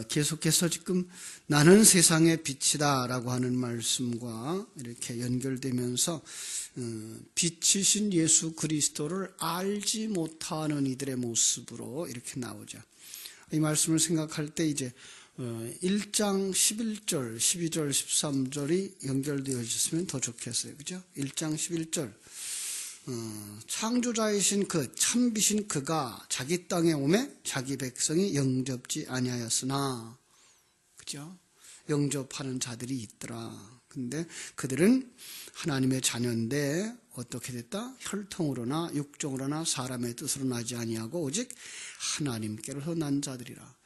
계속해서 지금 나는 세상의 빛이다 라고 하는 말씀과 이렇게 연결되면서 빛이신 예수 그리스도를 알지 못하는 이들의 모습으로 이렇게 나오죠. 이 말씀을 생각할 때 이제 1장 11절, 12절, 13절이 연결되어 있으면 더 좋겠어요. 그죠? 1장 11절. 창조자이신 그 참비신 그가 자기 땅에 오매 자기 백성이 영접지 아니하였으나, 그죠? 영접하는 자들이 있더라. 근데 그들은 하나님의 자녀인데 어떻게 됐다? 혈통으로나 육종으로나 사람의 뜻으로 나지 아니하고 오직 하나님께로서 난 자들이라.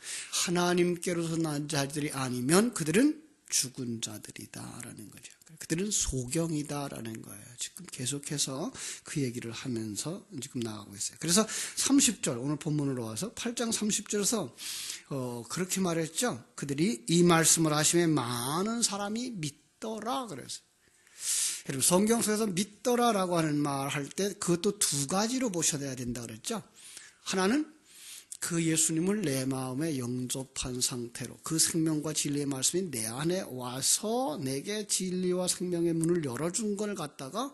하나님께로서 난 자들이 아니면 그들은 죽은 자들이다라는 거죠. 그들은 소경이다라는 거예요. 지금 계속해서 그 얘기를 하면서 지금 나가고 있어요. 그래서 30절, 오늘 본문으로 와서 8장 30절에서 그렇게 말했죠. 그들이 이 말씀을 하시며 많은 사람이 믿더라 그랬어요. 여러분, 성경 속에서 믿더라라고 하는 말 할 때 그것도 두 가지로 보셔야 된다 그랬죠. 하나는 그 예수님을 내 마음에 영접한 상태로 그 생명과 진리의 말씀이 내 안에 와서 내게 진리와 생명의 문을 열어준 걸 갖다가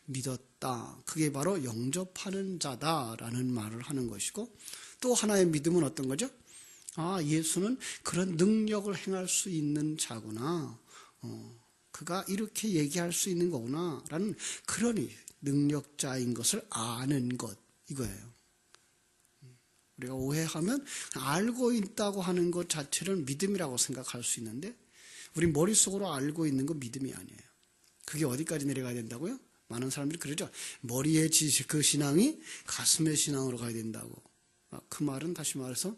믿었다. 그게 바로 영접하는 자다라는 말을 하는 것이고, 또 하나의 믿음은 어떤 거죠? 아, 예수는 그런 능력을 행할 수 있는 자구나. 그가 이렇게 얘기할 수 있는 거구나 라는 그런 능력자인 것을 아는 것, 이거예요. 우리가 오해하면 알고 있다고 하는 것 자체를 믿음이라고 생각할 수 있는데, 우리 머릿속으로 알고 있는 건 믿음이 아니에요. 그게 어디까지 내려가야 된다고요? 많은 사람들이 그러죠. 머리의 지식, 그 신앙이 가슴의 신앙으로 가야 된다고. 그 말은 다시 말해서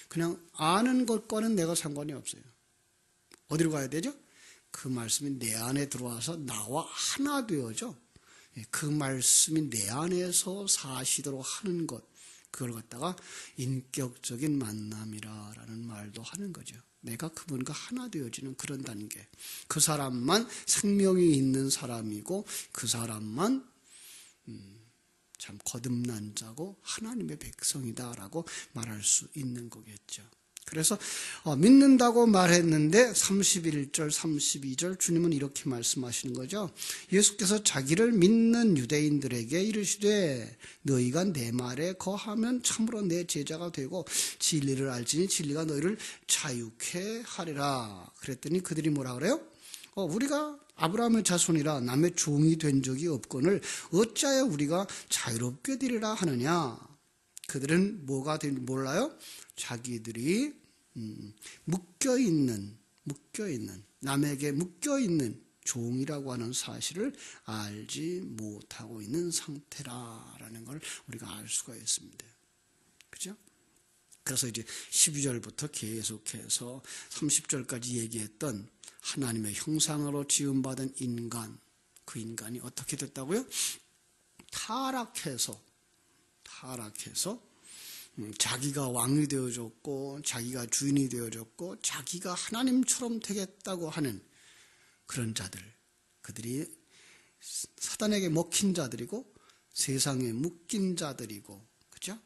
그냥 아는 것과는 내가 상관이 없어요. 어디로 가야 되죠? 그 말씀이 내 안에 들어와서 나와 하나 되어져. 그 말씀이 내 안에서 사시도록 하는 것, 그걸 갖다가 인격적인 만남이라는 말도 하는 거죠. 내가 그분과 하나 되어지는 그런 단계. 그 사람만 생명이 있는 사람이고 그 사람만 참 거듭난 자고 하나님의 백성이다라고 말할 수 있는 거겠죠. 그래서 믿는다고 말했는데 31절, 32절 주님은 이렇게 말씀하시는 거죠. 예수께서 자기를 믿는 유대인들에게 이르시되 너희가 내 말에 거하면 참으로 내 제자가 되고 진리를 알지니 진리가 너희를 자유케 하리라. 그랬더니 그들이 뭐라 그래요? 우리가 아브라함의 자손이라 남의 종이 된 적이 없거늘 어찌하여 우리가 자유롭게 되리라 하느냐. 그들은 뭐가 되는지 몰라요? 자기들이 묶여있는 남에게 묶여있는 종이라고 하는 사실을 알지 못하고 있는 상태라는 걸 우리가 알 수가 있습니다. 그죠? 그래서 이제 12절부터 계속해서 30절까지 얘기했던 하나님의 형상으로 지음받은 인간, 그 인간이 어떻게 됐다고요? 타락해서 자기가 왕이 되어졌고 자기가 주인이 되어졌고 자기가 하나님처럼 되겠다고 하는 그런 자들, 그들이 사단에게 먹힌 자들이고 세상에 묶인 자들이고, 그죠?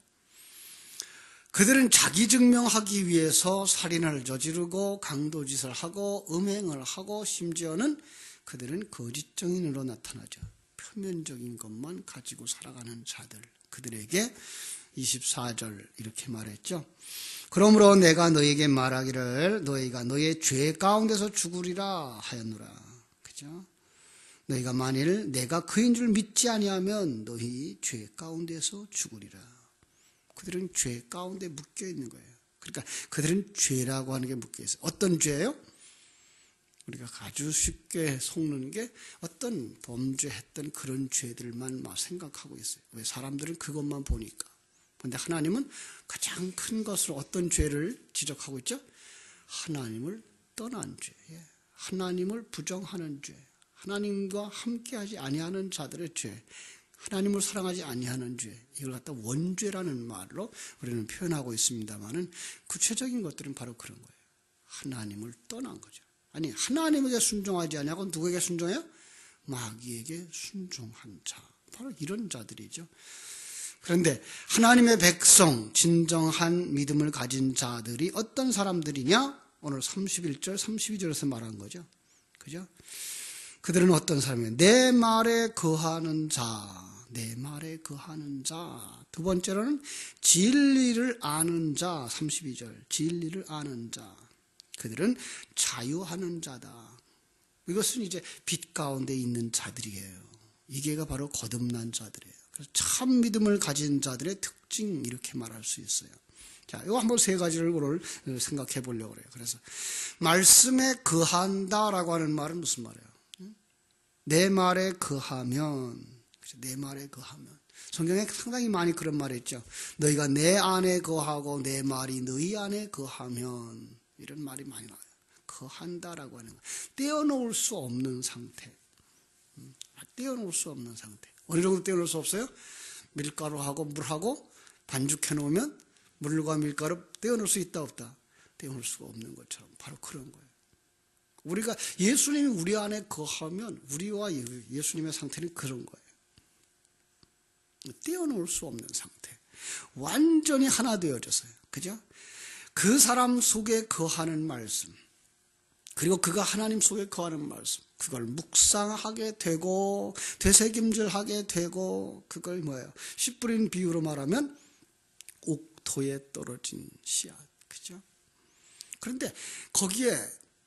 그들은 자기 증명하기 위해서 살인을 저지르고 강도짓을 하고 음행을 하고 심지어는 그들은 거짓 증인으로 나타나죠. 표면적인 것만 가지고 살아가는 자들, 그들에게 24절 이렇게 말했죠. 그러므로 내가 너에게 말하기를 너희가 너의 죄 가운데서 죽으리라 하였노라. 그죠? 너희가 만일 내가 그인 줄 믿지 아니하면 너희 죄 가운데서 죽으리라. 그들은 죄 가운데 묶여 있는 거예요. 그러니까 그들은 죄라고 하는 게 묶여 있어요. 어떤 죄예요? 우리가 아주 쉽게 속는 게 어떤 범죄했던 그런 죄들만 막 생각하고 있어요. 왜? 사람들은 그것만 보니까. 그런데 하나님은 가장 큰 것으로 어떤 죄를 지적하고 있죠? 하나님을 떠난 죄, 하나님을 부정하는 죄, 하나님과 함께하지 아니하는 자들의 죄, 하나님을 사랑하지 아니하는 죄, 이걸 갖다 원죄라는 말로 우리는 표현하고 있습니다만은 구체적인 것들은 바로 그런 거예요. 하나님을 떠난 거죠. 아니, 하나님에게 순종하지 아니하고 누구에게 순종해요? 마귀에게 순종한 자, 바로 이런 자들이죠. 그런데 하나님의 백성, 진정한 믿음을 가진 자들이 어떤 사람들이냐? 오늘 31절, 32절에서 말한 거죠. 그죠? 그들은 어떤 사람이에요? 내 말에 거하는 자. 내 말에 거하는 자. 두 번째로는 진리를 아는 자. 32절. 진리를 아는 자. 그들은 자유하는 자다. 이것은 이제 빛 가운데 있는 자들이에요. 이게가 바로 거듭난 자들이에요. 그래서 참 믿음을 가진 자들의 특징, 이렇게 말할 수 있어요. 자, 이거 한번 세 가지를 오늘 생각해 보려고 그래요. 그래서 말씀에 거한다라고 하는 말은 무슨 말이에요? 내 말에 거하면, 내 말에 거하면. 성경에 상당히 많이 그런 말이 있죠. 너희가 내 안에 거하고 내 말이 너희 안에 거하면, 이런 말이 많이 나와요. 거한다라고 하는 거. 떼어놓을 수 없는 상태. 떼어놓을 수 없는 상태. 어느 정도 떼어놓을 수 없어요? 밀가루하고 물하고 반죽해 놓으면 물과 밀가루 떼어놓을 수 있다 없다? 떼어놓을 수가 없는 것처럼 바로 그런 거예요. 우리가 예수님이 우리 안에 거하면 우리와 예수님의 상태는 그런 거예요. 떼어놓을 수 없는 상태. 완전히 하나 되어졌어요. 그죠? 그 사람 속에 거하는 말씀, 그리고 그가 하나님 속에 거하는 말씀, 그걸 묵상하게 되고 되새김질하게 되고, 그걸 뭐예요? 씨 뿌린 비유로 말하면 옥토에 떨어진 씨앗. 그죠? 그런데 거기에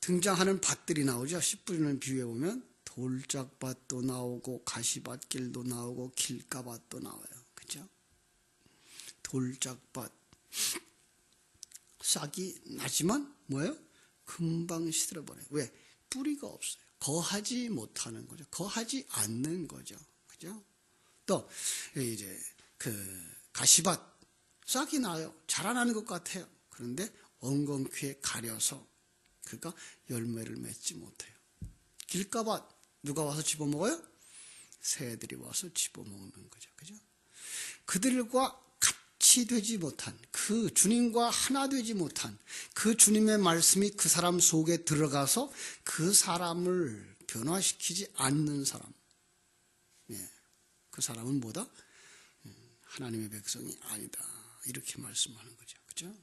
등장하는 밭들이 나오죠. 씨 뿌리는 비유에 보면 돌짝밭도 나오고 가시밭길도 나오고 길가밭도 나와요. 그죠? 돌짝밭. 싹이 나지만 뭐예요? 금방 시들어버려요. 왜? 뿌리가 없어요. 거하지 못하는 거죠. 거하지 않는 거죠. 그죠? 또 이제 가시밭 싹이 나요. 자라나는 것 같아요. 그런데 엉겅퀴에 가려서 그가 열매를 맺지 못해요. 길가밭 누가 와서 집어먹어요? 새들이 와서 집어먹는 거죠. 그죠? 그들과 같이 되지 못한, 그 주님과 하나 되지 못한 그 주님의 말씀이 그 사람 속에 들어가서 그 사람을 변화시키지 않는 사람, 그 사람은 뭐다? 하나님의 백성이 아니다, 이렇게 말씀하는 거죠. 그죠?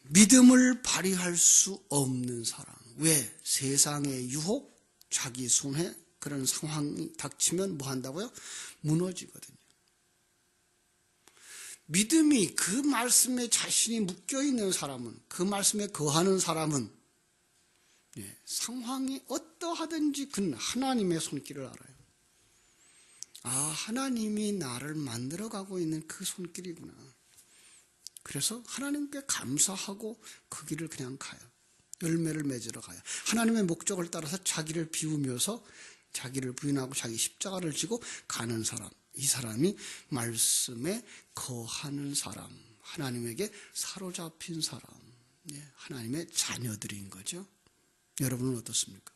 믿음을 발휘할 수 없는 사람. 왜? 세상의 유혹, 자기 손해, 그런 상황이 닥치면 뭐 한다고요? 무너지거든요. 믿음이 그 말씀에 자신이 묶여있는 사람은, 그 말씀에 거하는 사람은 상황이 어떠하든지 그는 하나님의 손길을 알아요. 아, 하나님이 나를 만들어가고 있는 그 손길이구나. 그래서 하나님께 감사하고 그 길을 그냥 가요. 열매를 맺으러 가요. 하나님의 목적을 따라서 자기를 비우면서 자기를 부인하고 자기 십자가를 지고 가는 사람. 이 사람이 말씀에 거하는 사람, 하나님에게 사로잡힌 사람, 하나님의 자녀들인 거죠. 여러분은 어떻습니까?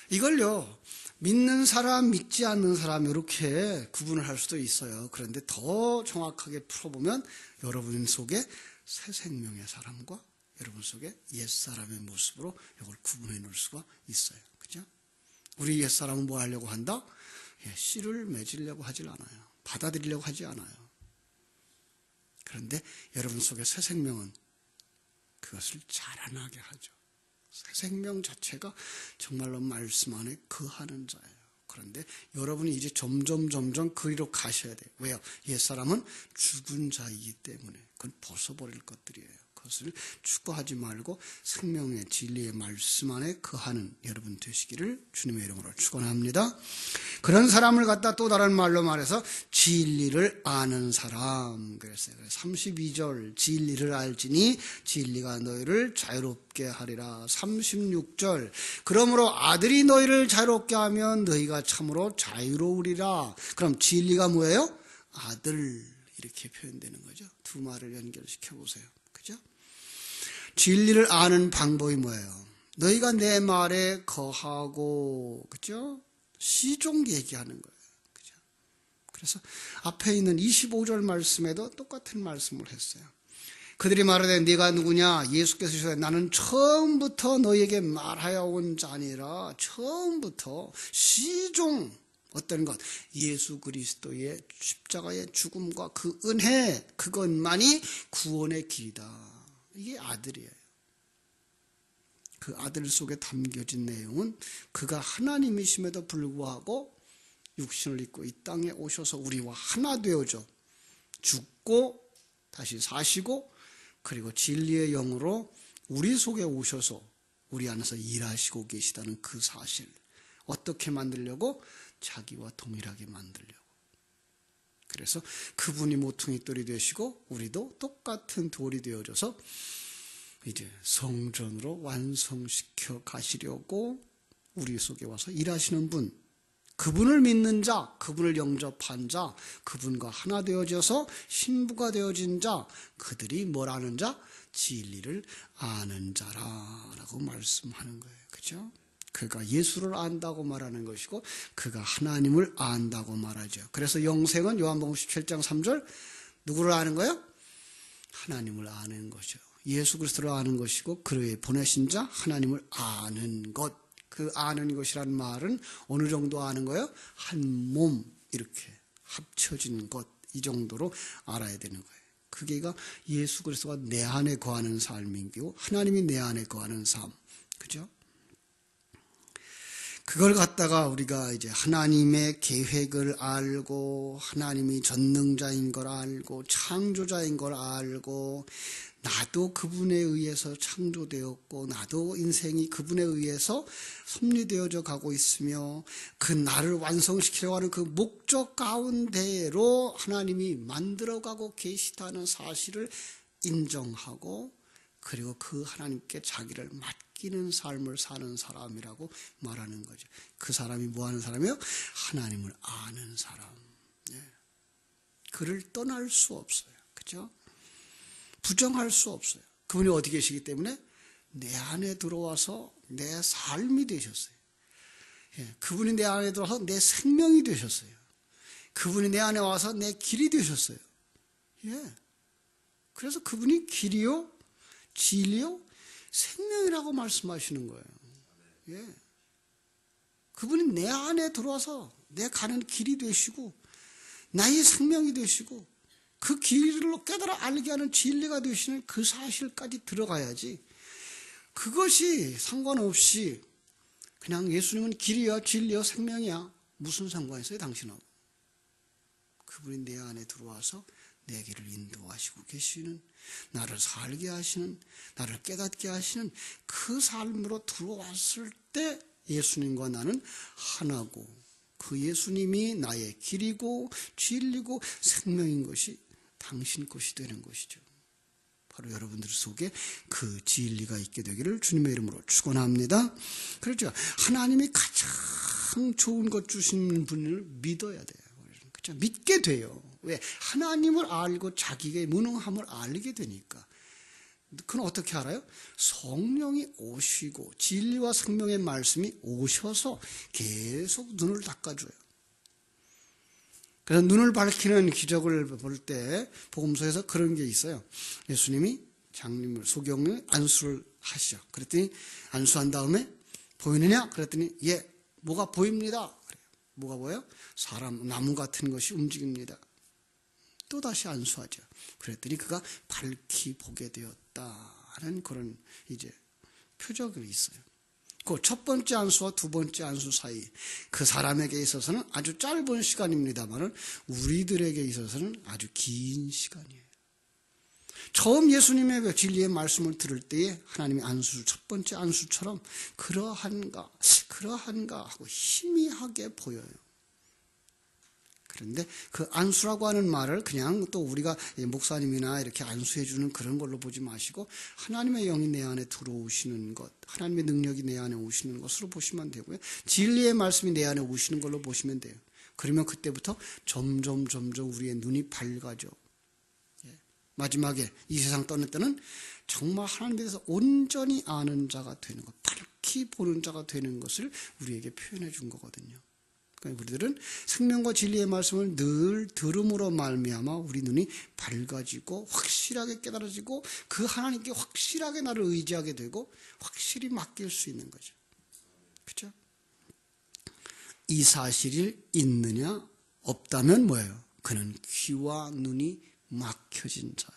이걸요, 믿는 사람, 믿지 않는 사람 이렇게 구분을 할 수도 있어요. 그런데 더 정확하게 풀어보면 여러분 속에 새 생명의 사람과 여러분 속에 옛사람의 모습으로 이걸 구분해 놓을 수가 있어요. 그죠? 우리 옛사람은 뭐 하려고 한다? 씨를 맺으려고 하질 않아요. 받아들이려고 하지 않아요. 그런데 여러분 속의 새 생명은 그것을 자라나게 하죠. 새 생명 자체가 정말로 말씀 안에 거하는 자예요. 그런데 여러분이 이제 점점 그 길로 가셔야 돼요. 왜요? 옛사람은 죽은 자이기 때문에 그건 벗어버릴 것들이에요. 그것을 추구하지 말고 생명의 진리의 말씀 안에 거하는 여러분 되시기를 주님의 이름으로 축원합니다. 그런 사람을 갖다 또 다른 말로 말해서 진리를 아는 사람 그랬어요. 32절 진리를 알지니 진리가 너희를 자유롭게 하리라. 36절 그러므로 아들이 너희를 자유롭게 하면 너희가 참으로 자유로우리라. 그럼 진리가 뭐예요? 아들, 이렇게 표현되는 거죠. 두 말을 연결시켜 보세요. 그죠? 진리를 아는 방법이 뭐예요? 너희가 내 말에 거하고, 그죠? 시종 얘기하는 거예요. 그죠? 그래서 앞에 있는 25절 말씀에도 똑같은 말씀을 했어요. 그들이 말하되 네가 누구냐? 예수께서 이르시되 나는 처음부터 너희에게 말하여 온 자니라. 처음부터 시종, 어떤 것? 예수 그리스도의 십자가의 죽음과 그 은혜, 그것만이 구원의 길이다. 이게 아들이에요. 그 아들 속에 담겨진 내용은 그가 하나님이심에도 불구하고 육신을 입고 이 땅에 오셔서 우리와 하나 되어져 죽고 다시 사시고 그리고 진리의 영으로 우리 속에 오셔서 우리 안에서 일하시고 계시다는 그 사실. 어떻게 만들려고? 자기와 동일하게 만들려고. 그래서 그분이 모퉁이 돌이 되시고 우리도 똑같은 돌이 되어져서 이제 성전으로 완성시켜 가시려고 우리 속에 와서 일하시는 분, 그분을 믿는 자, 그분을 영접한 자, 그분과 하나 되어져서 신부가 되어진 자, 그들이 뭘 아는 자? 진리를 아는 자라라고 말씀하는 거예요. 그렇죠? 그가 예수를 안다고 말하는 것이고 그가 하나님을 안다고 말하죠. 그래서 영생은 요한복음 17장 3절 누구를 아는 거예요? 하나님을 아는 것이죠. 예수 그리스도를 아는 것이고 그를 보내신 자 하나님을 아는 것. 그 아는 것이란 말은 어느 정도 아는 거예요? 한 몸 이렇게 합쳐진 것, 이 정도로 알아야 되는 거예요. 그게가 예수 그리스도가 내 안에 거하는 삶이고 하나님이 내 안에 거하는 삶. 그죠? 그걸 갖다가 우리가 이제 하나님의 계획을 알고 하나님이 전능자인 걸 알고 창조자인 걸 알고 나도 그분에 의해서 창조되었고 나도 인생이 그분에 의해서 섭리되어져 가고 있으며 그 나를 완성시키려고 하는 그 목적 가운데로 하나님이 만들어가고 계시다는 사실을 인정하고 그리고 그 하나님께 자기를 맡기는 삶을 사는 사람이라고 말하는 거죠. 그 사람이 뭐 하는 사람이에요? 하나님을 아는 사람. 그를 떠날 수 없어요. 그렇죠? 부정할 수 없어요. 그분이 어디 계시기 때문에 내 안에 들어와서 내 삶이 되셨어요. 그분이 내 안에 들어와서 내 생명이 되셨어요. 그분이 내 안에 와서 내 길이 되셨어요. 그래서 그분이 길이요, 진리요, 생명이라고 말씀하시는 거예요. 그분이 내 안에 들어와서 내 가는 길이 되시고 나의 생명이 되시고 그 길을 깨달아 알게 하는 진리가 되시는 그 사실까지 들어가야지. 그것이 상관없이 그냥 예수님은 길이야, 진리야, 생명이야. 무슨 상관이 있어요, 당신하고? 그분이 내 안에 들어와서 내 길을 인도하시고 계시는, 나를 살게 하시는, 나를 깨닫게 하시는 그 삶으로 들어왔을 때 예수님과 나는 하나고 그 예수님이 나의 길이고 진리고 생명인 것이 당신 것이 되는 것이죠. 바로 여러분들 속에 그 진리가 있게 되기를 주님의 이름으로 축원합니다. 그렇죠. 하나님이 가장 좋은 것 주신 분을 믿어야 돼요. 그렇죠. 믿게 돼요. 왜? 하나님을 알고 자기의 무능함을 알게 되니까. 그건 어떻게 알아요? 성령이 오시고 진리와 생명의 말씀이 오셔서 계속 눈을 닦아줘요. 그래서 눈을 밝히는 기적을 볼 때 복음서에서 그런 게 있어요. 예수님이 장님을 소경을 안수를 하시죠. 그랬더니 안수한 다음에 보이느냐? 그랬더니 예, 뭐가 보입니다. 뭐가 보여요? 사람, 나무 같은 것이 움직입니다. 또 다시 안수하죠. 그랬더니 그가 밝히 보게 되었다는 그런 이제 표적이 있어요. 그 첫 번째 안수와 두 번째 안수 사이, 그 사람에게 있어서는 아주 짧은 시간입니다만 우리들에게 있어서는 아주 긴 시간이에요. 처음 예수님의 진리의 말씀을 들을 때에 하나님의 안수, 첫 번째 안수처럼 그러한가 하고 희미하게 보여요. 그런데 그 안수라고 하는 말을 그냥 또 우리가 목사님이나 이렇게 안수해주는 그런 걸로 보지 마시고 하나님의 영이 내 안에 들어오시는 것, 하나님의 능력이 내 안에 오시는 것으로 보시면 되고요. 진리의 말씀이 내 안에 오시는 걸로 보시면 돼요. 그러면 그때부터 점점 우리의 눈이 밝아져. 마지막에 이 세상 떠날 때는 정말 하나님에 대해서 온전히 아는 자가 되는 것, 밝히 보는 자가 되는 것을 우리에게 표현해 준 거거든요. 그러니까 우리들은 생명과 진리의 말씀을 늘 들음으로 말미암아 우리 눈이 밝아지고 확실하게 깨달아지고 그 하나님께 확실하게 나를 의지하게 되고 확실히 맡길 수 있는 거죠. 그렇죠? 이 사실이 있느냐? 없다면 뭐예요? 그는 귀와 눈이 막혀진 자예요.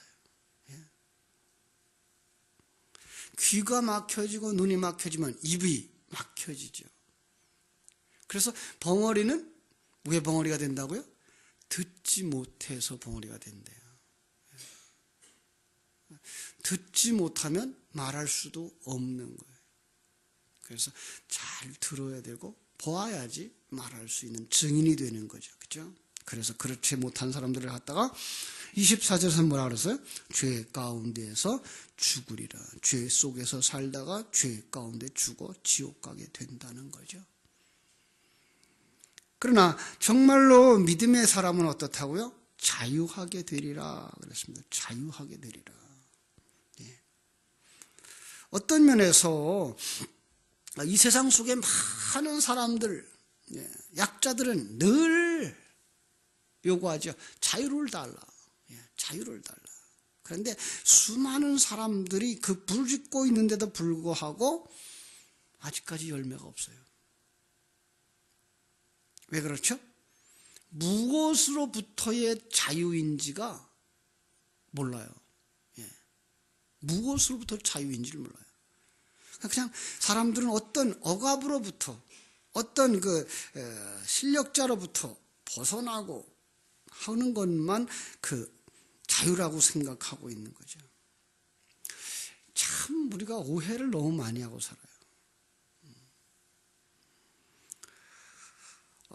귀가 막혀지고 눈이 막혀지면 입이 막혀지죠. 그래서 벙어리는 왜 벙어리가 된다고요? 듣지 못해서 벙어리가 된대요. 듣지 못하면 말할 수도 없는 거예요. 그래서 잘 들어야 되고 보아야지 말할 수 있는 증인이 되는 거죠. 그렇죠? 그래서 그렇지 못한 사람들을 갖다가 24절에서 뭐라 그랬어요? 죄 가운데에서 죽으리라. 죄 속에서 살다가 죄 가운데 죽어 지옥 가게 된다는 거죠. 그러나 정말로 믿음의 사람은 어떻다고요? 자유하게 되리라 그랬습니다. 자유하게 되리라. 예. 어떤 면에서 이 세상 속에 많은 사람들, 약자들은 늘 요구하죠. 자유를 달라. 자유를 달라. 그런데 수많은 사람들이 그 부르짖고 있는데도 불구하고 아직까지 열매가 없어요. 왜 그렇죠? 무엇으로부터의 자유인지가 몰라요. 무엇으로부터 자유인지를 몰라요. 그냥 사람들은 어떤 억압으로부터, 어떤 실력자로부터 벗어나고 하는 것만 그 자유라고 생각하고 있는 거죠. 참 우리가 오해를 너무 많이 하고 살아요.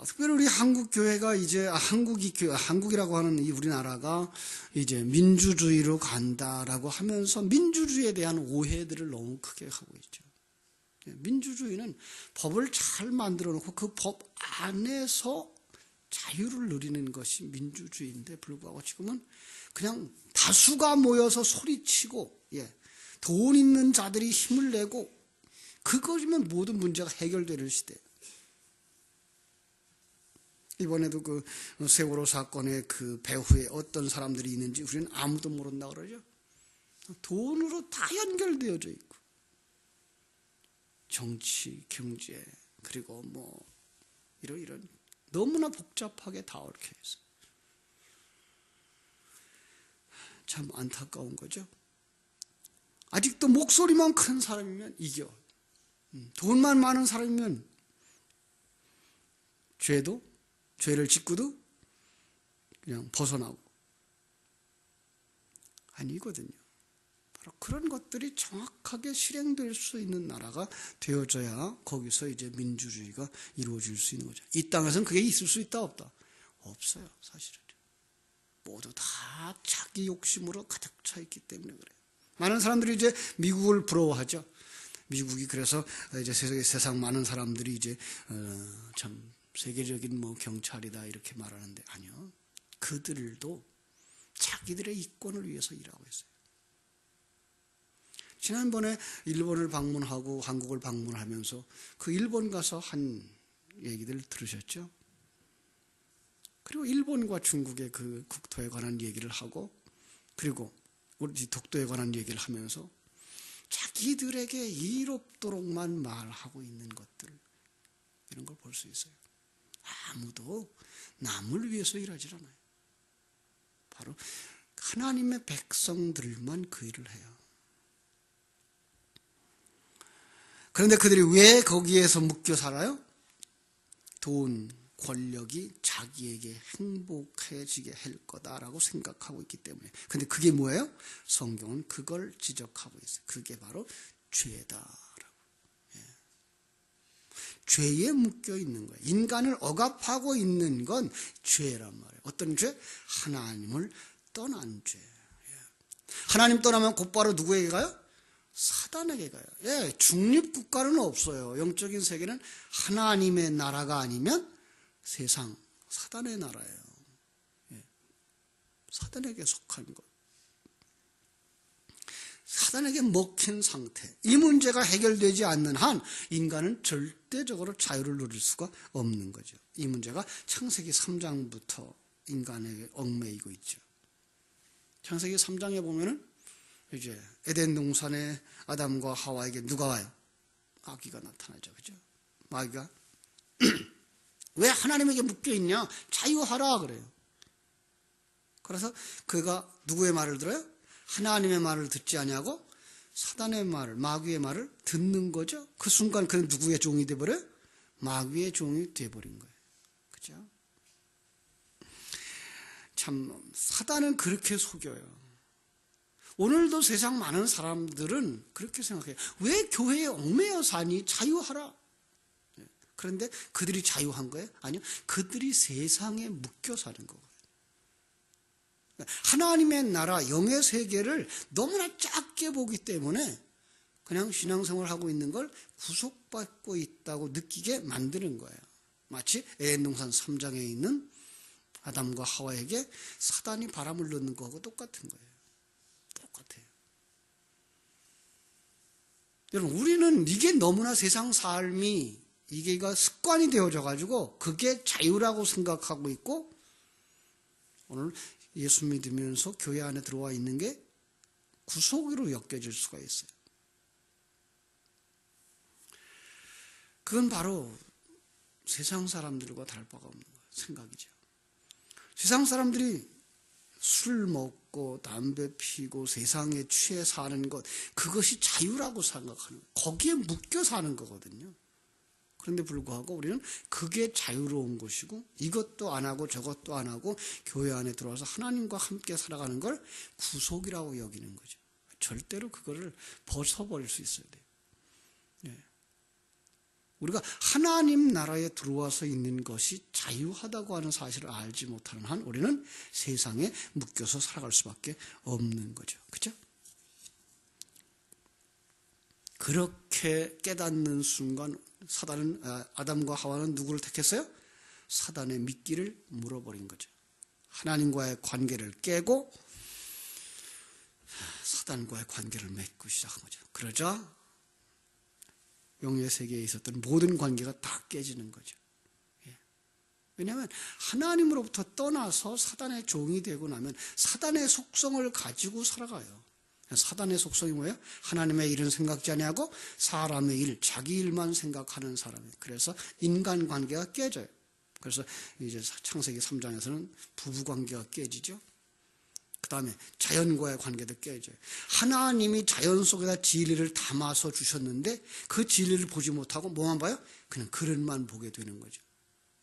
특별히 우리 한국 교회가 이제 한국이라고 하는 이 우리나라가 이제 민주주의로 간다라고 하면서 민주주의에 대한 오해들을 너무 크게 하고 있죠. 민주주의는 법을 잘 만들어 놓고 그 법 안에서 자유를 누리는 것이 민주주의인데 불구하고 지금은 그냥 다수가 모여서 소리치고 돈 있는 자들이 힘을 내고 그거면 모든 문제가 해결되는 시대. 이번에도 그 세월호 사건의 그 배후에 어떤 사람들이 있는지 우리는 아무도 모른다 그러죠. 돈으로 다 연결되어져 있고 정치, 경제 그리고 뭐 이런 너무나 복잡하게 다 얽혀 있어요. 참 안타까운 거죠. 아직도 목소리만 큰 사람이면 이겨. 돈만 많은 사람이면 죄를 짓고도 그냥 벗어나고. 아니거든요. 바로 그런 것들이 정확하게 실행될 수 있는 나라가 되어져야 거기서 이제 민주주의가 이루어질 수 있는 거죠. 이 땅에서는 그게 있을 수 있다 없다? 없어요, 사실은. 모두 다 자기 욕심으로 가득 차 있기 때문에 그래요. 많은 사람들이 이제 미국을 부러워하죠. 미국이 그래서 이제 세상 많은 사람들이 이제 참 세계적인 뭐 경찰이다 이렇게 말하는데 아니요. 그들도 자기들의 이권을 위해서 일하고 있어요. 지난번에 일본을 방문하고 한국을 방문하면서 그 일본 가서 한 얘기들 들으셨죠? 그리고 일본과 중국의 그 국토에 관한 얘기를 하고 그리고 우리 독도에 관한 얘기를 하면서 자기들에게 이롭도록만 말하고 있는 것들 이런 걸 볼 수 있어요. 아무도 남을 위해서 일하지 않아요. 바로 하나님의 백성들만 그 일을 해요. 그런데 그들이 왜 거기에서 묶여 살아요? 돈, 권력이 자기에게 행복해지게 할 거다라고 생각하고 있기 때문에. 근데 그게 뭐예요? 성경은 그걸 지적하고 있어요. 그게 바로 죄다라고. 죄에 묶여 있는 거예요. 인간을 억압하고 있는 건 죄란 말이에요. 어떤 죄? 하나님을 떠난 죄. 하나님 떠나면 곧바로 누구에게 가요? 사단에게 가요. 중립국가는 없어요. 영적인 세계는 하나님의 나라가 아니면 세상, 사단의 나라예요. 사단에게 속한 것. 사단에게 먹힌 상태. 이 문제가 해결되지 않는 한 인간은 절대적으로 자유를 누릴 수가 없는 거죠. 이 문제가 창세기 3장부터 인간에게 얽매이고 있죠. 창세기 3장에 보면은 이제 에덴 동산에 아담과 하와에게 누가 와요? 마귀가 나타나죠. 그죠? 마귀가 왜 하나님에게 묶여있냐? 자유하라 그래요. 그래서 그가 누구의 말을 들어요? 하나님의 말을 듣지 아니하고 사단의 말을, 마귀의 말을 듣는 거죠. 그 순간 그는 누구의 종이 돼버려요? 마귀의 종이 돼버린 거예요. 그죠? 참 사단은 그렇게 속여요. 오늘도 세상 많은 사람들은 그렇게 생각해요. 왜 교회에 얽매여 사니? 자유하라. 그런데 그들이 자유한 거예요? 아니요. 그들이 세상에 묶여 사는 거예요. 하나님의 나라, 영의 세계를 너무나 작게 보기 때문에 그냥 신앙생활을 하고 있는 걸 구속받고 있다고 느끼게 만드는 거예요. 마치 에덴 동산 3장에 있는 아담과 하와에게 사단이 바람을 넣는 거하고 똑같은 거예요. 똑같아요. 여러분, 우리는 이게 너무나 세상 삶이 이게가 습관이 되어져 가지고 그게 자유라고 생각하고 있고, 오늘 예수 믿으면서 교회 안에 들어와 있는 게 구속으로 엮여질 수가 있어요. 그건 바로 세상 사람들과 다를 바가 없는 거예요. 생각이죠. 세상 사람들이 술 먹고 담배 피고 세상에 취해 사는 것, 그것이 자유라고 생각하는 거예요. 거기에 묶여 사는 거거든요. 그런데 불구하고 우리는 그게 자유로운 것이고, 이것도 안 하고 저것도 안 하고 교회 안에 들어와서 하나님과 함께 살아가는 걸 구속이라고 여기는 거죠. 절대로 그거를 벗어버릴 수 있어야 돼요. 네. 우리가 하나님 나라에 들어와서 있는 것이 자유하다고 하는 사실을 알지 못하는 한 우리는 세상에 묶여서 살아갈 수밖에 없는 거죠. 그렇죠? 그렇게 깨닫는 순간 아담과 하와는 누구를 택했어요? 사단의 미끼를 물어버린 거죠. 하나님과의 관계를 깨고 사단과의 관계를 맺고 시작한 거죠. 그러자 영의 세계에 있었던 모든 관계가 다 깨지는 거죠. 왜냐하면 하나님으로부터 떠나서 사단의 종이 되고 나면 사단의 속성을 가지고 살아가요. 사단의 속성이 뭐예요? 하나님의 일은 생각지 아니하고 사람의 일, 자기 일만 생각하는 사람이에요. 그래서 인간관계가 깨져요. 그래서 이제 창세기 3장에서는 부부관계가 깨지죠. 그 다음에 자연과의 관계도 깨져요. 하나님이 자연 속에다 진리를 담아서 주셨는데 그 진리를 보지 못하고 뭐만 봐요? 그냥 그릇만 보게 되는 거죠.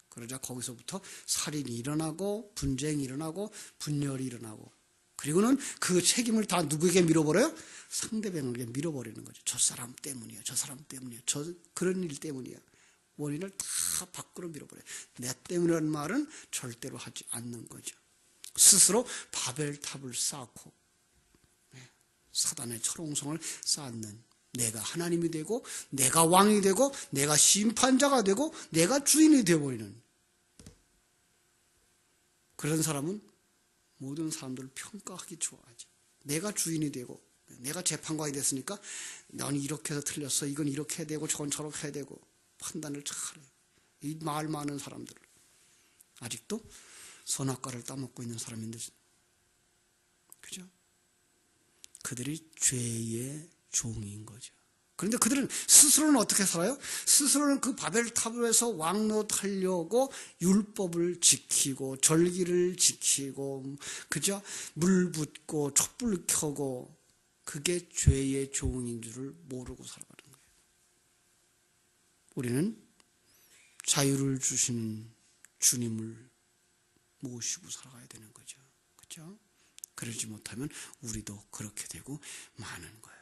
그러자 거기서부터 살인이 일어나고 분쟁이 일어나고 분열이 일어나고, 그리고는 그 책임을 다 누구에게 밀어버려요? 상대방에게 밀어버리는 거죠. 저 사람 때문이야, 저 사람 때문이야, 그런 일 때문이야. 원인을 다 밖으로 밀어버려요. 내 때문이라는 말은 절대로 하지 않는 거죠. 스스로 바벨탑을 쌓고 사단의 철옹성을 쌓는, 내가 하나님이 되고 내가 왕이 되고 내가 심판자가 되고 내가 주인이 되어버리는 그런 사람은 모든 사람들을 평가하기 좋아하죠. 내가 주인이 되고 내가 재판관이 됐으니까 넌 이렇게 해서 틀렸어, 이건 이렇게 해야 되고 저건 저렇게 해야 되고 판단을 잘해요. 이 말 많은 사람들, 아직도 선악과를 따먹고 있는 사람인데, 그죠? 그들이 죄의 종인 거죠. 그런데 그들은 스스로는 어떻게 살아요? 스스로는 그 바벨탑에서 왕노하려고 율법을 지키고 절기를 지키고, 그죠? 물 붓고 촛불 켜고, 그게 죄의 종인 줄을 모르고 살아가는 거예요. 우리는 자유를 주시는 주님을 모시고 살아가야 되는 거죠. 그렇죠? 그러지 못하면 우리도 그렇게 되고 마는 거예요.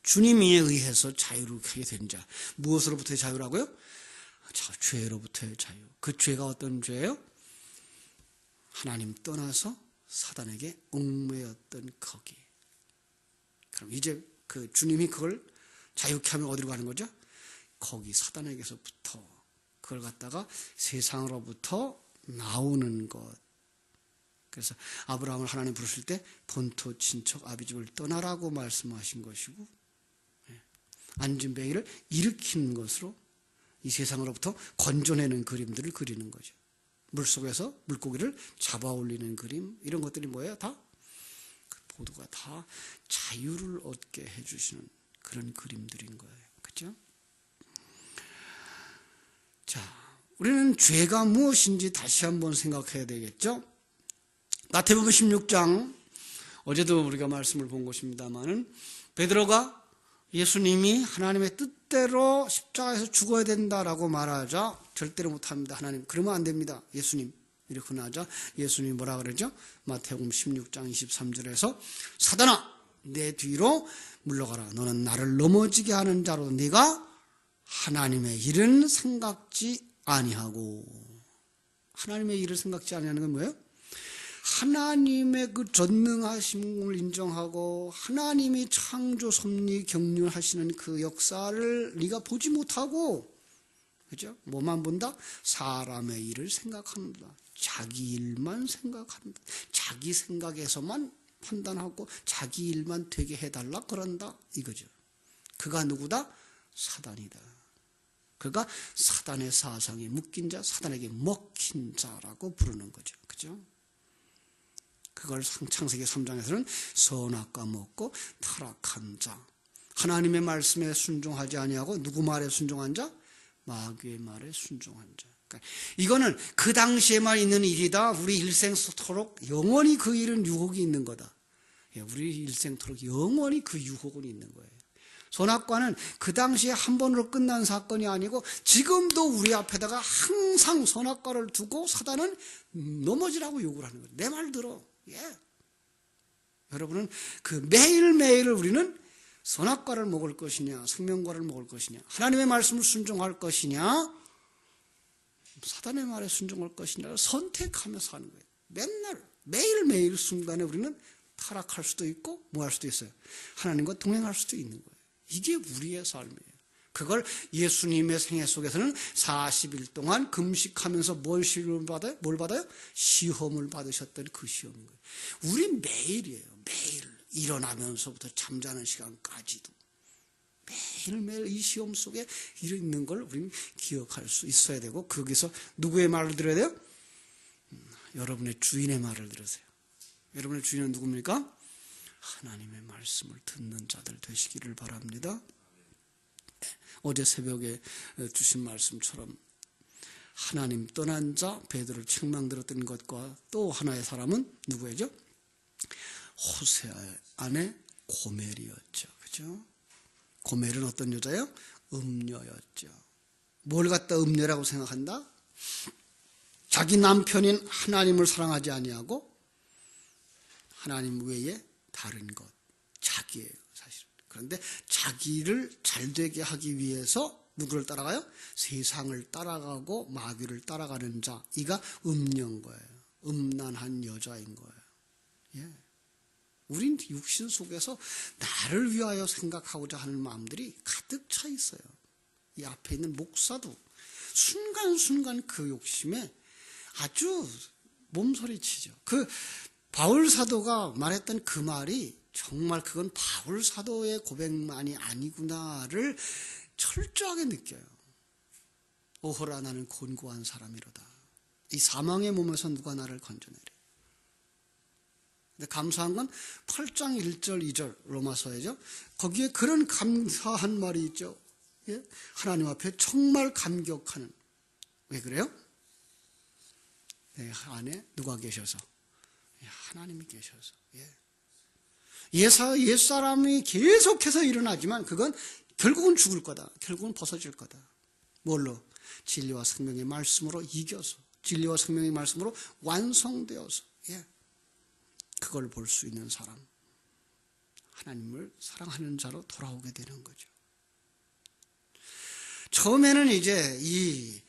주님에 의해서 자유롭게 된 자, 무엇으로부터의 자유라고요? 죄로부터의 자유. 그 죄가 어떤 죄예요? 하나님 떠나서 사단에게 얽매였던 거기. 그럼 이제 그 주님이 그걸 자유케 하면 어디로 가는 거죠? 거기 사단에게서부터 그걸 갖다가 세상으로부터 나오는 것. 그래서 아브라함을 하나님 부르실 때 본토 친척 아비집을 떠나라고 말씀하신 것이고, 안진뱅이를 일으키는 것으로 이 세상으로부터 건져내는 그림들을 그리는 거죠. 물속에서 물고기를 잡아 올리는 그림, 이런 것들이 뭐예요? 다 모두가 다 자유를 얻게 해주시는 그런 그림들인 거예요. 그렇죠? 자, 우리는 죄가 무엇인지 다시 한번 생각해야 되겠죠. 마태복음 16장, 어제도 우리가 말씀을 본 것입니다마는 베드로가 예수님이 하나님의 뜻대로 십자가에서 죽어야 된다라고 말하자 절대로 못합니다. 하나님 그러면 안 됩니다. 예수님 이렇게 나자 예수님이 뭐라 그러죠? 마태복음 16장 23절에서 사단아 내 뒤로 물러가라. 너는 나를 넘어지게 하는 자로 네가 하나님의 일은 생각지 아니하고. 하나님의 일을 생각지 아니하는 건 뭐예요? 하나님의 그 전능하심을 인정하고 하나님이 창조 섭리 경륜하시는 그 역사를 네가 보지 못하고, 그죠? 뭐만 본다? 사람의 일을 생각한다. 자기 일만 생각한다. 자기 생각에서만 판단하고 자기 일만 되게 해달라 그런다 이거죠. 그가 누구다? 사단이다. 그가 사단의 사상에 묶인 자, 사단에게 먹힌 자라고 부르는 거죠. 그죠? 그걸 창세기 3장에서는 선악과 먹고 타락한 자, 하나님의 말씀에 순종하지 아니하고 누구 말에 순종한 자? 마귀의 말에 순종한 자. 그러니까 이거는 그 당시에만 있는 일이다. 우리 일생토록 영원히 그 일은 유혹이 있는 거다. 우리 일생토록 영원히 그 유혹은 있는 거예요. 선악과는 그 당시에 한 번으로 끝난 사건이 아니고 지금도 우리 앞에다가 항상 선악과를 두고 사단은 넘어지라고 요구를 하는 거예요. 내 말 들어. 예. 여러분은 그 매일매일을 우리는 선악과를 먹을 것이냐, 생명과를 먹을 것이냐, 하나님의 말씀을 순종할 것이냐, 사단의 말에 순종할 것이냐를 선택하면서 하는 거예요. 맨날 매일매일 순간에 우리는 타락할 수도 있고 뭐 할 수도 있어요. 하나님과 동행할 수도 있는 거예요. 이게 우리의 삶이에요. 그걸 예수님의 생애 속에서는 40일 동안 금식하면서 뭘 받아요? 뭘 받아요? 시험을 받으셨던 그 시험인 거예요. 우리 매일이에요. 매일 일어나면서부터 잠자는 시간까지도 매일매일 이 시험 속에 있는 걸 우리는 기억할 수 있어야 되고, 거기서 누구의 말을 들어야 돼요? 여러분의 주인의 말을 들으세요. 여러분의 주인은 누굽니까? 하나님의 말씀을 듣는 자들 되시기를 바랍니다. 어제 새벽에 주신 말씀처럼 하나님 떠난 자 베드로를 책망들었던 것과 또 하나의 사람은 누구예요? 호세아의 아내 고멜이었죠. 그죠? 고멜은 어떤 여자예요? 음녀였죠. 뭘 갖다 음녀라고 생각한다? 자기 남편인 하나님을 사랑하지 아니하고 하나님 외에 다른 것, 자기예요, 사실. 그런데 자기를 잘되게 하기 위해서 누구를 따라가요? 세상을 따라가고 마귀를 따라가는 자, 이가 음녀인 거예요. 음란한 여자인 거예요. 예. 우린 육신 속에서 나를 위하여 생각하고자 하는 마음들이 가득 차 있어요. 이 앞에 있는 목사도 순간순간 그 욕심에 아주 몸서리치죠. 그 바울 사도가 말했던 그 말이 정말 그건 바울 사도의 고백만이 아니구나를 철저하게 느껴요. 오호라 나는 곤고한 사람이로다. 이 사망의 몸에서 누가 나를 건져내리. 근데 감사한 건 8장 1절 2절 로마서에죠. 거기에 그런 감사한 말이 있죠. 예? 하나님 앞에 정말 감격하는. 왜 그래요? 내 안에 누가 계셔서? 하나님이 계셔서. 옛사람이 계속해서 일어나지만 그건 결국은 죽을 거다. 결국은 벗어질 거다. 뭘로? 진리와 생명의 말씀으로 이겨서, 진리와 생명의 말씀으로 완성되어서, 그걸 볼 수 있는 사람, 하나님을 사랑하는 자로 돌아오게 되는 거죠. 처음에는 이제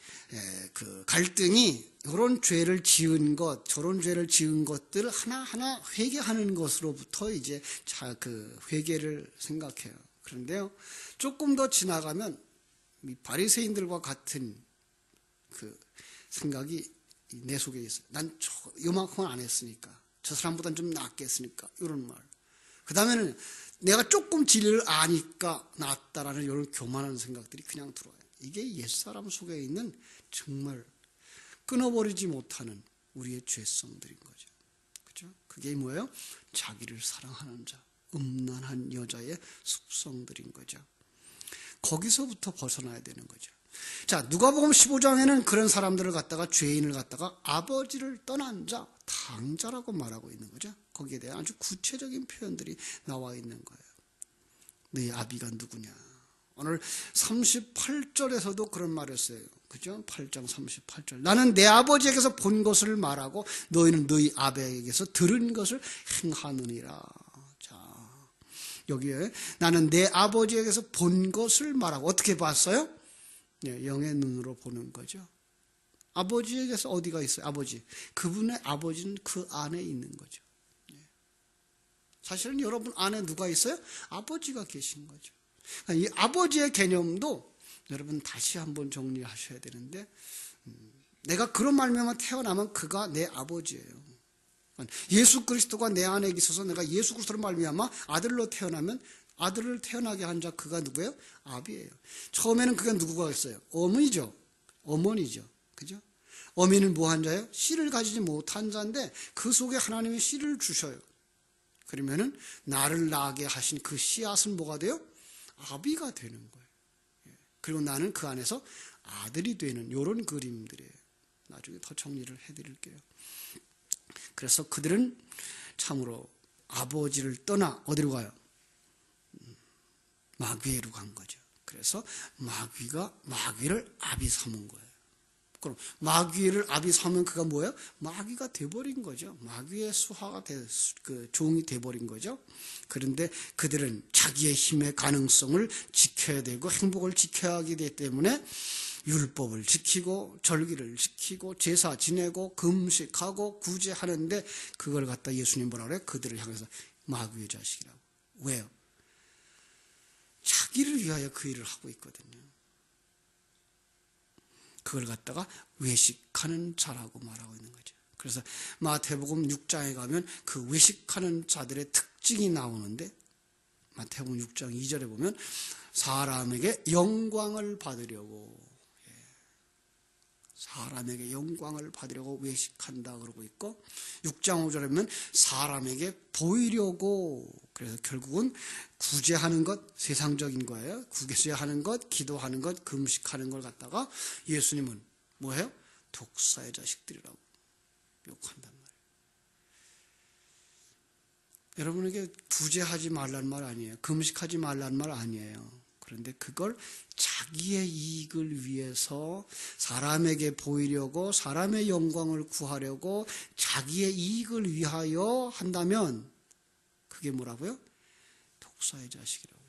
그 갈등이 이런 죄를 지은 것, 저런 죄를 지은 것들 하나하나 회개하는 것으로부터 이제 그 회개를 생각해요. 그런데요, 조금 더 지나가면 바리새인들과 같은 그 생각이 내 속에 있어요. 난 요만큼은 안 했으니까, 저 사람보다는 좀 낫겠으니까, 이런 말. 그 다음에는 내가 조금 진리를 아니까 낫다라는 이런 교만한 생각들이 그냥 들어와요. 이게 옛사람 속에 있는 정말 끊어버리지 못하는 우리의 죄성들인 거죠. 그죠? 그게 뭐예요? 자기를 사랑하는 자, 음란한 여자의 습성들인 거죠. 거기서부터 벗어나야 되는 거죠. 자, 누가복음 15장에는 그런 사람들을 갖다가 죄인을 갖다가 아버지를 떠난 자, 당자라고 말하고 있는 거죠. 거기에 대한 아주 구체적인 표현들이 나와 있는 거예요. 너희 아비가 누구냐. 오늘 38절에서도 그런 말을 했어요. 그죠? 8장 38절. 나는 내 아버지에게서 본 것을 말하고 너희는 너희 아버지에게서 들은 것을 행하느니라. 자, 여기에 나는 내 아버지에게서 본 것을 말하고 어떻게 봤어요? 네, 영의 눈으로 보는 거죠. 아버지에게서 어디가 있어요? 아버지. 그분의 아버지는 그 안에 있는 거죠. 사실은 여러분 안에 누가 있어요? 아버지가 계신 거죠. 이 아버지의 개념도 여러분 다시 한번 정리하셔야 되는데, 내가 그런 말미암아 태어나면 그가 내 아버지예요. 예수 그리스도가 내 안에 있어서 내가 예수 그리스도를 말미암아 아들로 태어나면 아들을 태어나게 한 자 그가 누구예요? 아비예요. 처음에는 그가 누구가 있어요? 어머니죠. 어머니죠. 그죠? 어미는 뭐한 자예요? 씨를 가지지 못한 자인데 그 속에 하나님이 씨를 주셔요. 그러면은 나를 낳게 하신 그 씨앗은 뭐가 돼요? 아비가 되는 거예요. 그리고 나는 그 안에서 아들이 되는 이런 그림들이에요. 나중에 더 정리를 해드릴게요. 그래서 그들은 참으로 아버지를 떠나 어디로 가요? 마귀에로 간 거죠. 그래서 마귀를 아비 삼은 거예요. 그럼 마귀를 아비 삼으면 그가 뭐예요? 마귀가 돼버린 거죠. 마귀의 수하가 종이 돼버린 거죠. 그런데 그들은 자기의 힘의 가능성을 지켜야 되고 행복을 지켜야 하기 때문에 율법을 지키고 절기를 지키고 제사 지내고 금식하고 구제하는데 그걸 갖다 예수님 뭐라 그래요? 그들을 향해서 마귀의 자식이라고. 왜요? 자기를 위하여 그 일을 하고 있거든요. 그걸 갖다가 외식하는 자라고 말하고 있는 거죠. 그래서 마태복음 6장에 가면 그 외식하는 자들의 특징이 나오는데, 마태복음 6장 2절에 보면 사람에게 영광을 받으려고, 사람에게 영광을 받으려고 외식한다 그러고 있고, 6장 5절에 보면 사람에게 보이려고, 그래서 결국은 구제하는 것, 세상적인 거예요. 구제하는 것, 기도하는 것, 금식하는 걸 갖다가 예수님은 뭐예요? 독사의 자식들이라고 욕한단 말이에요. 여러분에게 구제하지 말란 말 아니에요. 금식하지 말란 말 아니에요. 그런데 그걸 자기의 이익을 위해서 사람에게 보이려고 사람의 영광을 구하려고 자기의 이익을 위하여 한다면 그게 뭐라고요? 독사의 자식이라고요.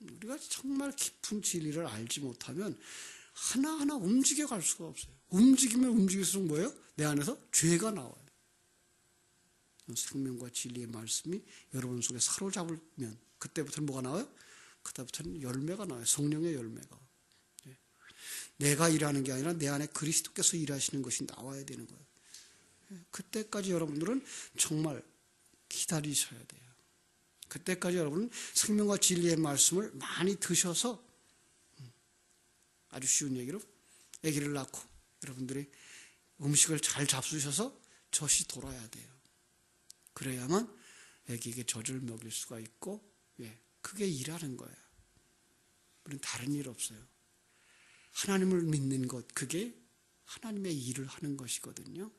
우리가 정말 깊은 진리를 알지 못하면 하나하나 움직여갈 수가 없어요. 움직이면 움직일수록 뭐예요? 내 안에서 죄가 나와요. 생명과 진리의 말씀이 여러분 속에 사로잡으면 그때부터는 뭐가 나와요? 그때부터는 열매가 나와요. 성령의 열매가. 내가 일하는 게 아니라 내 안에 그리스도께서 일하시는 것이 나와야 되는 거예요. 그때까지 여러분들은 정말 기다리셔야 돼요. 그때까지 여러분은 생명과 진리의 말씀을 많이 드셔서, 아주 쉬운 얘기로 아기를 낳고 여러분들이 음식을 잘 잡수셔서 젖이 돌아야 돼요. 그래야만 아기에게 젖을 먹일 수가 있고, 그게 일하는 거예요. 우리는 다른 일 없어요. 하나님을 믿는 것, 그게 하나님의 일을 하는 것이거든요.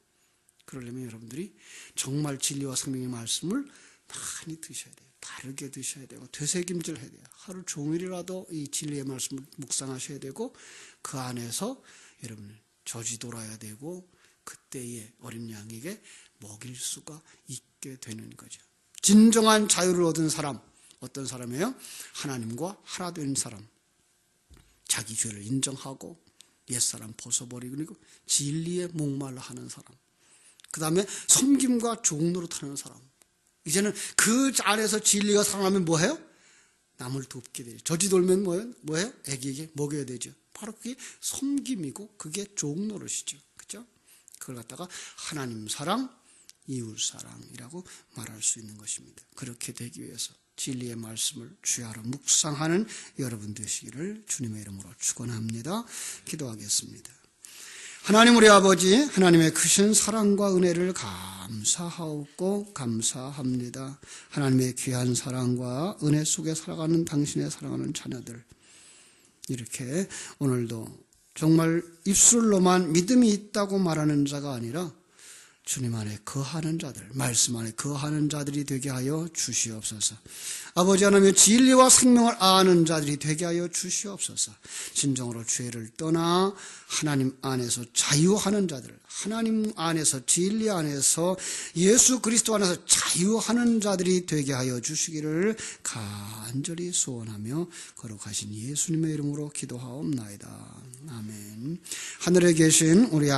그러려면 여러분들이 정말 진리와 생명의 말씀을 많이 드셔야 돼요. 바르게 드셔야 되고 되새김질 해야 돼요. 하루 종일이라도 이 진리의 말씀을 묵상하셔야 되고 그 안에서 여러분 젖이 돌아야 되고 그때의 어린 양에게 먹일 수가 있게 되는 거죠. 진정한 자유를 얻은 사람, 어떤 사람이에요? 하나님과 하나 된 사람. 자기 죄를 인정하고 옛사람 벗어버리고 진리에 목말라 하는 사람. 그 다음에 섬김과 종노릇하는 사람. 이제는 그 안에서 진리가 살아나면 뭐해요? 남을 돕게 되죠. 젖이 돌면 뭐예요? 애기에게 먹여야 되죠. 바로 그게 섬김이고 그게 종노릇이죠. 그죠? 그걸 갖다가 하나님 사랑, 이웃 사랑이라고 말할 수 있는 것입니다. 그렇게 되기 위해서 진리의 말씀을 주야로 묵상하는 여러분 되시기를 주님의 이름으로 축원합니다. 기도하겠습니다. 하나님 우리 아버지, 하나님의 크신 사랑과 은혜를 감사하옵고 감사합니다. 하나님의 귀한 사랑과 은혜 속에 살아가는 당신의 사랑하는 자녀들, 이렇게 오늘도 정말 입술로만 믿음이 있다고 말하는 자가 아니라 주님 안에 거하는 자들, 말씀 안에 거하는 자들이 되게 하여 주시옵소서. 아버지 하나님, 진리와 생명을 아는 자들이 되게 하여 주시옵소서. 진정으로 죄를 떠나 하나님 안에서 자유하는 자들, 하나님 안에서, 진리 안에서, 예수 그리스도 안에서 자유하는 자들이 되게 하여 주시기를 간절히 소원하며 거룩하신 예수님의 이름으로 기도하옵나이다. 아멘. 하늘에 계신 우리 아버지